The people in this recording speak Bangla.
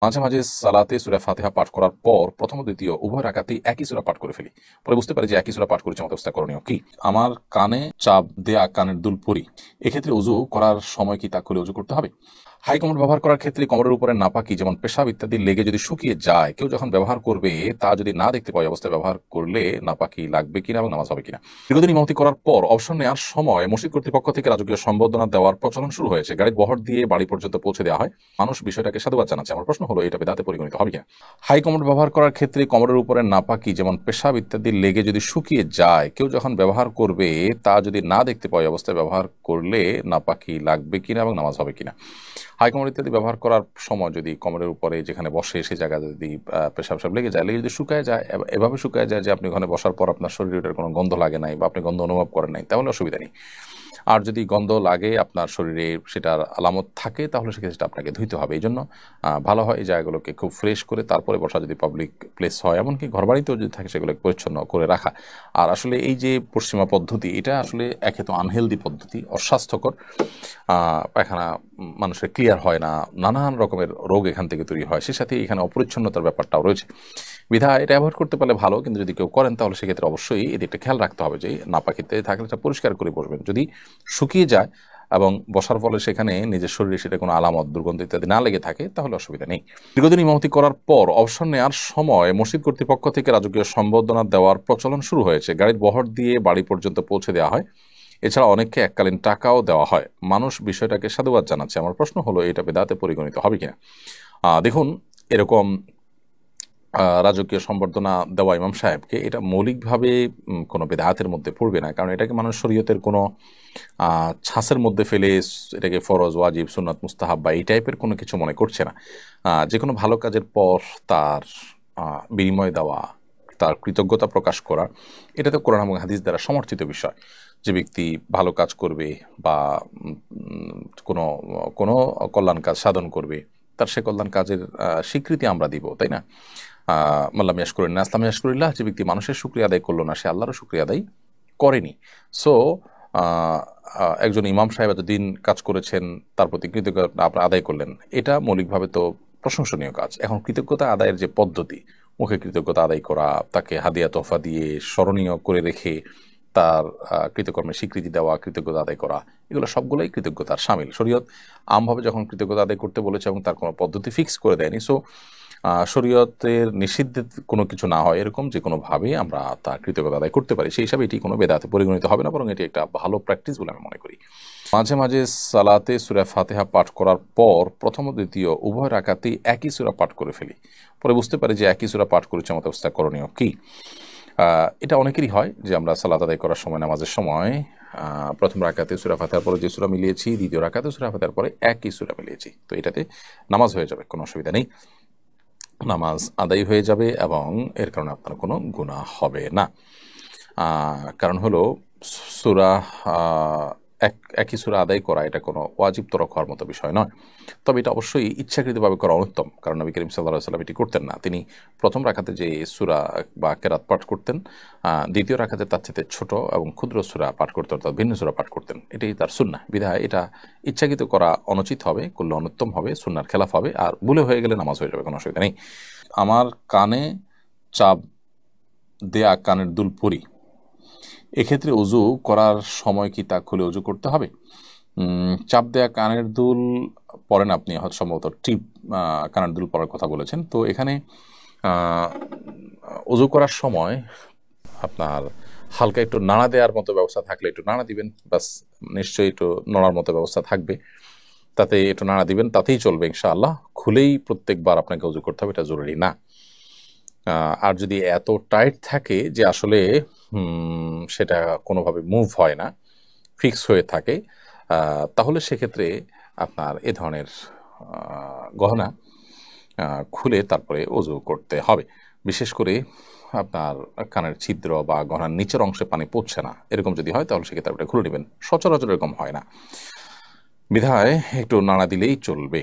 মাঝে, মাঝে সালাতে সূরা ফাতিহা পাঠ করার পর প্রথম ও দ্বিতীয় উভয় রাকাতেই একই সূরা পাঠ করে ফেলি। পরে বুঝতে পারি যে একই সূরা পাঠ করেছি, আমার অবস্থা করণীয় কি? আমার কানে চাপ দেয়া কানের দুল পরি। এক্ষেত্রে উযু করার সময় কি তা খুলে উযু করতে হবে? হাই কমোড ব্যবহার করার ক্ষেত্রে কোমরের উপরে নাপাকি যেমন পেশাব ইত্যাদি লেগে যদি শুকিয়ে যায়, কেউ যখন ব্যবহার করবে তা যদি না দেখতে পায় অবস্থায় ব্যবহার করলে নাপাকি লাগবে কিনা এবং নামাজ হবে কিনা? দীর্ঘদিন ইমামতি করার পর অবসর নেওয়ার সময় মসজিদ কর্তৃপক্ষ থেকে রাজকীয় সম্বর্ধনা দেওয়ার প্রচলন শুরু হয়েছে। গাড়ির বহর দিয়ে বাড়ি পর্যন্ত পৌঁছে দেওয়া হয়। মানুষ বিষয়টাকে সাধুবাদ জানাচ্ছে। আমার প্রশ্ন হলো, এটা বেদাতে পরিগণিত হবে কিনা? হাই কমোড ব্যবহার করার ক্ষেত্রে কোমরের উপরে নাপাকি যেমন পেশাব ইত্যাদি লেগে যদি শুকিয়ে যায়, কেউ যখন ব্যবহার করবে তা যদি না দেখতে পায় অবস্থায় ব্যবহার করলে নাপাকি লাগবে কিনা এবং নামাজ হবে কিনা? হাই কমোড ইত্যাদি ব্যবহার করার সময় যদি কোমরের উপরে যেখানে বসে সেই জায়গায় যদি পেশাব লেগে যদি শুকায় যায়, এভাবে শুকায় যায় যে আপনি ওখানে বসার পর আপনার শরীরের কোনো গন্ধ লাগে নাই বা আপনি গন্ধ অনুভব করেন নাই, তাহলে অসুবিধা নেই। আর যদি গন্ধ লাগে আপনার শরীরে, সেটার আলামত থাকে, তাহলে সেক্ষেত্রে সেটা আপনাকে ধুইতে হবে। এই জন্য ভালো হয় এই জায়গাগুলোকে খুব ফ্রেশ করে তারপরে বসা, যদি পাবলিক প্লেস হয়, এমনকি ঘরবাড়িতেও যদি থাকে, সেগুলোকে পরিচ্ছন্ন করে রাখা। আর আসলে এই যে পশ্চিমা পদ্ধতি, এটা আসলে একে তো আনহেলদি পদ্ধতি, অস্বাস্থ্যকর। পায়খানা মানুষের ক্লিয়ার হয় না, নানান রকমের রোগ এখান থেকে তৈরি হয়, সে সাথে এখানে অপরিচ্ছন্নতার ব্যাপারটাও রয়েছে। বিধায় এটা অ্যাভয়েড করতে পারলে ভালো, কিন্তু যদি কেউ করেন তাহলে সেক্ষেত্রে অবশ্যই এদিকটা খেয়াল রাখতে হবে যে নাপাকিতে থাকলে এটা পরিষ্কার করে বসবেন। যদি শুকিয়ে যায় এবং বসার ফলে সেখানে নিজের শরীরে সেটা কোনো আলামত, দুর্গন্ধ ইত্যাদি না লেগে থাকে, তাহলে অসুবিধা নেই। দীর্ঘদিন ইমামতি করার পর অবসর নেওয়ার সময় মসজিদ কর্তৃপক্ষ থেকে রাজকীয় সম্বর্ধনা দেওয়ার প্রচলন শুরু হয়েছে। গাড়ির বহর দিয়ে বাড়ি পর্যন্ত পৌঁছে দেওয়া হয়। এছাড়া অনেককে এককালীন টাকাও দেওয়া হয়। মানুষ বিষয়টাকে সাধুবাদ জানাচ্ছে। আমার প্রশ্ন হলো, এটা বেদাতে পরিগণিত হবে কিনা? দেখুন, এরকম রাজকীয় সম্বর্ধনা দেওয়া ইমাম সাহেবকে, এটা মৌলিকভাবে কোনো বেদাতের মধ্যে পড়বে না, কারণ এটাকে মানুষ শরীয়তের কোনো ছাঁচের মধ্যে ফেলে এটাকে ফরজ, ওয়াজিব, সুন্নাত, মুস্তাহাব বা এই টাইপের কোনো কিছু মনে করছে না। যে কোনো ভালো কাজের পর তার বিনিময় দেওয়া, তার কৃতজ্ঞতা প্রকাশ করা, এটা তো কোরআন এবং হাদিস দ্বারা সমর্থিত বিষয়। যে ব্যক্তি ভালো কাজ করবে বা কোনো কোনো কল্যাণ কাজ সাধন করবে, তার সে কল্যাণ কাজের স্বীকৃতি আমরা দিব, তাই না? মাল্লাম ইয়াশকুরিল্লাহ আসলাম ইয়াশকুরিল্লাহ, যে ব্যক্তি মানুষের শুকরিয়া আদায় করলো না, সে আল্লাহরও শুকরিয়া আদায় করেনি। সো একজন ইমাম সাহেব এতদিন কাজ করেছেন, তার প্রতি কৃতজ্ঞতা আপনারা আদায় করলেন, এটা মৌলিকভাবে তো প্রশংসনীয় কাজ। এখন কৃতজ্ঞতা আদায়ের যে পদ্ধতি, মুখে কৃতজ্ঞতা আদায় করা, তাকে হাদিয়া তোহফা দিয়ে স্মরণীয় করে রেখে তার কৃতকর্মের স্বীকৃতি দেওয়া, কৃতজ্ঞতা আদায় করা, এগুলো সবগুলোই কৃতজ্ঞতার শামিল। শরীয়ত আমভাবে যখন কৃতজ্ঞতা আদায় করতে বলেছে এবং তার কোনো পদ্ধতি ফিক্স করে দেয়নি, সো শরীয়তের নিষিদ্ধ কোনো কিছু না হয় এরকম যে কোনোভাবে আমরা তার কৃতজ্ঞতা আদায় করতে পারি, সেই হিসাবে এটি কোনো বেদাতে পরিগণিত হবে না, বরং এটি একটা ভালো প্র্যাকটিস বলে আমি মনে করি। মাঝে, মাঝে সালাতে সূরা ফাতিহা পাঠ করার পর প্রথম ও দ্বিতীয় উভয় রাকাতেই একই সূরা পাঠ করে ফেলি। পরে বুঝতে পারি যে একই সূরা পাঠ করেছি, আমার অবস্থা করণীয় কি? এটা অনেকেরই হয় যে আমরা সালাত আদায় করার সময়, নামাজের সময় প্রথম রাকাতে সূরা ফাতিহার পরে যে সূরা মিলিয়েছি, দ্বিতীয় রাকাতে সূরা ফাতিহার পরে একই সূরা মিলিয়েছি, তো এটাতে নামাজ হয়ে যাবে, কোনো অসুবিধা নেই, নামাজ আদায় হয়ে যাবে এবং এর কারণে আপনার কোনো গুনাহ হবে না। কারণ হলো সূরা একই সূরা আদায় করা, এটা কোনো ওয়াজিব তরক হওয়ার মতো বিষয় নয়। তবে এটা অবশ্যই ইচ্ছাকৃতভাবে করা অনুত্তম, কারণ নবী করিম সাল্লাল্লাহু আলাইহি ওয়াসাল্লাম এটি করতেন না। তিনি প্রথম রাকাতে যে সূরা বা কেরাত পাঠ করতেন, দ্বিতীয় রাকাতে তার চেয়ে ছোট এবং ক্ষুদ্র সূরা পাঠ করতেন, অর্থাৎ ভিন্ন সূরা পাঠ করতেন। এটাই তার সুন্নাহ। বিধায় এটা ইচ্ছাকৃত করা অনুচিত হবে, করলে অনুত্তম হবে, সুন্নাহর খেলাফ হবে, আর ভুলে হয়ে গেলে নামাজ হয়ে যাবে, কোনো অসুবিধা নেই। আমার কানে চাপ দেয়া কানের দুল পরি। এক্ষেত্রে উযু করার সময় কি তা খুলে উযু করতে হবে? চাপ দেয়া কানের দুল পরেন আপনি, হয়তো সম্ভবত টিপ কানের দুল পরার কথা বলেছেন। তো এখানে উযু করার সময় আপনার হালকা একটু নাড়া দেওয়ার মতো ব্যবস্থা থাকলে একটু নাড়া দিবেন, বাস। নিশ্চয়ই একটু নড়ার মতো ব্যবস্থা থাকবে, তাতে একটু নাড়া দিবেন, তাতেই চলবে ইনশাআল্লাহ। খুলেই প্রত্যেকবার আপনাকে উযু করতে হবে, এটা জরুরি না। আর যদি এত টাইট থাকে যে আসলে সেটা কোনোভাবে মুভ হয় না, ফিক্স হয়ে থাকে, তাহলে সেক্ষেত্রে আপনার এ ধরনের গহনা খুলে তারপরে উযু করতে হবে। বিশেষ করে আপনার কানের ছিদ্র বা গহনার নিচের অংশে পানি পড়ছে না, এরকম যদি হয় তাহলে সেক্ষেত্রে আপনি খুলে নেবেন। সচরাচর এরকম হয় না, বিধায় একটু নাড়া দিলেই চলবে।